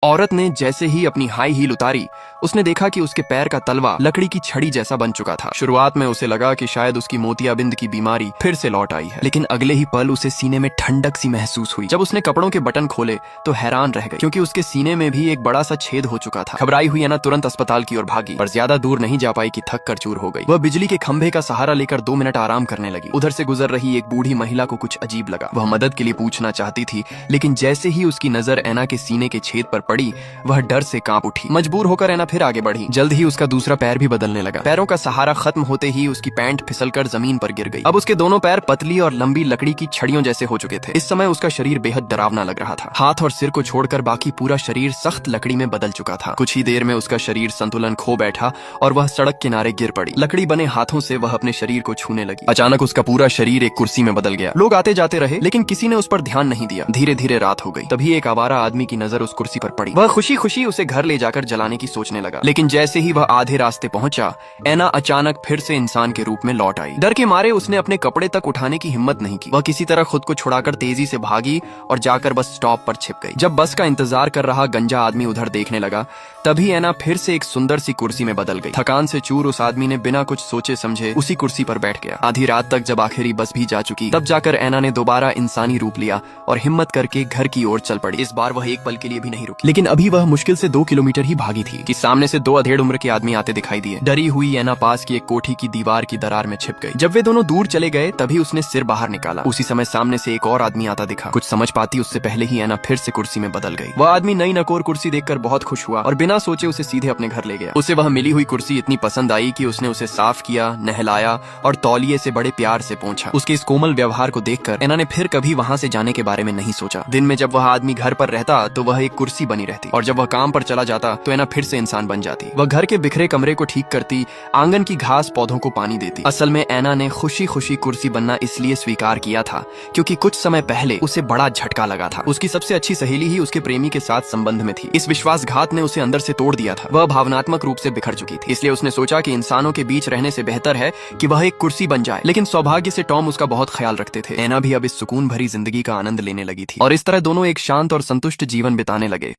औरत ने जैसे ही अपनी हाई हील उतारी, उसने देखा कि उसके पैर का तलवा लकड़ी की छड़ी जैसा बन चुका था। शुरुआत में उसे लगा कि शायद उसकी मोतियाबिंद की बीमारी फिर से लौट आई है, लेकिन अगले ही पल उसे सीने में ठंडक सी महसूस हुई। जब उसने कपड़ों के बटन खोले तो हैरान रह गई, क्योंकि उसके सीने में भी एक बड़ा सा छेद हो चुका था। घबराई हुई अना तुरंत अस्पताल की ओर भागी, पर ज्यादा दूर नहीं जा पाई कि थक कर चूर हो गई। वह बिजली के खंभे का सहारा लेकर 2 मिनट आराम करने लगी। उधर से गुजर रही एक बूढ़ी महिला को कुछ अजीब लगा। वह मदद के लिए पूछना चाहती थी, लेकिन जैसे ही उसकी नजर एना के सीने के छेद पर पड़ी, वह डर से कांप उठी। मजबूर होकर एना फिर आगे बढ़ी। जल्द ही उसका दूसरा पैर भी बदलने लगा। पैरों का सहारा खत्म होते ही उसकी पैंट फिसलकर जमीन पर गिर गई। अब उसके दोनों पैर पतली और लंबी लकड़ी की छड़ियों जैसे हो चुके थे। इस समय उसका शरीर बेहद डरावना लग रहा था। हाथ और सिर को छोड़कर बाकी पूरा शरीर सख्त लकड़ी में बदल चुका था। कुछ ही देर में उसका शरीर संतुलन खो बैठा और वह सड़क किनारे गिर पड़ी। लकड़ी बने हाथों से वह अपने शरीर को छूने लगी। अचानक उसका पूरा शरीर एक कुर्सी में बदल गया। लोग आते जाते रहे, लेकिन किसी ने उस पर ध्यान नहीं दिया। धीरे धीरे रात हो गई। तभी एक आवारा आदमी की नजर उस कुर्सी पर पड़ी। वह खुशी खुशी उसे घर ले जाकर जलाने की सोचने लगा, लेकिन जैसे ही वह आधे रास्ते पहुंचा, एना अचानक फिर से इंसान के रूप में लौट आई। डर के मारे उसने अपने कपड़े तक उठाने की हिम्मत नहीं की। वह किसी तरह खुद को छुड़ाकर तेजी से भागी और जाकर बस स्टॉप पर छिप गई। जब बस का इंतजार कर रहा गंजा आदमी उधर देखने लगा, तभी एना फिर से एक सुंदर सी कुर्सी में बदल गई। थकान से चूर उस आदमी ने बिना कुछ सोचे समझे उसी कुर्सी पर बैठ गया। आधी रात तक जब आखिरी बस भी जा चुकी, तब जाकर एना ने दोबारा इंसानी रूप लिया और हिम्मत करके घर की ओर चल पड़ी। इस बार वह एक पल के लिए भी नहीं रुकी, लेकिन अभी वह मुश्किल से 2 किलोमीटर ही भागी थी कि सामने से 2 अधेड़ उम्र के आदमी आते दिखाई दिए। डरी हुई एना पास की एक कोठी की दीवार की दरार में छिप गई। जब वे दोनों दूर चले गए, तभी उसने सिर बाहर निकाला। उसी समय सामने से एक और आदमी आता दिखा। कुछ समझ पाती उससे पहले ही एना फिर से कुर्सी में बदल गई। वह आदमी नई नकोर कुर्सी देखकर बहुत खुश हुआ और बिना सोचे उसे सीधे अपने घर ले गया। उसे वह मिली हुई कुर्सी इतनी पसंद आई कि उसने उसे साफ किया, नहलाया और तौलिए से बड़े प्यार से पोंछा। उसके इस कोमल व्यवहार को देखकर एना ने फिर कभी वहां से जाने के बारे में नहीं सोचा। दिन में जब वह आदमी घर पर रहता तो वह एक कुर्सी बनी रहती, और जब वह काम पर चला जाता तो एना फिर से इंसान बन जाती। वह घर के बिखरे कमरे को ठीक करती, आंगन की घास पौधों को पानी देती। असल में एना ने खुशी खुशी कुर्सी बनना इसलिए स्वीकार किया था क्योंकि कुछ समय पहले उसे बड़ा झटका लगा था। उसकी सबसे अच्छी सहेली ही उसके प्रेमी के साथ संबंध में थी। इस विश्वासघात ने उसे अंदर से तोड़ दिया था। वह भावनात्मक रूप से बिखर चुकी थी। इसलिए उसने सोचा कि इंसानों के बीच रहने से बेहतर है कि वह एक कुर्सी बन जाए। लेकिन सौभाग्य से टॉम उसका बहुत ख्याल रखते थे। एना भी अब इस सुकून भरी जिंदगी का आनंद लेने लगी थी, और इस तरह दोनों एक शांत और संतुष्ट जीवन बिताने लगे।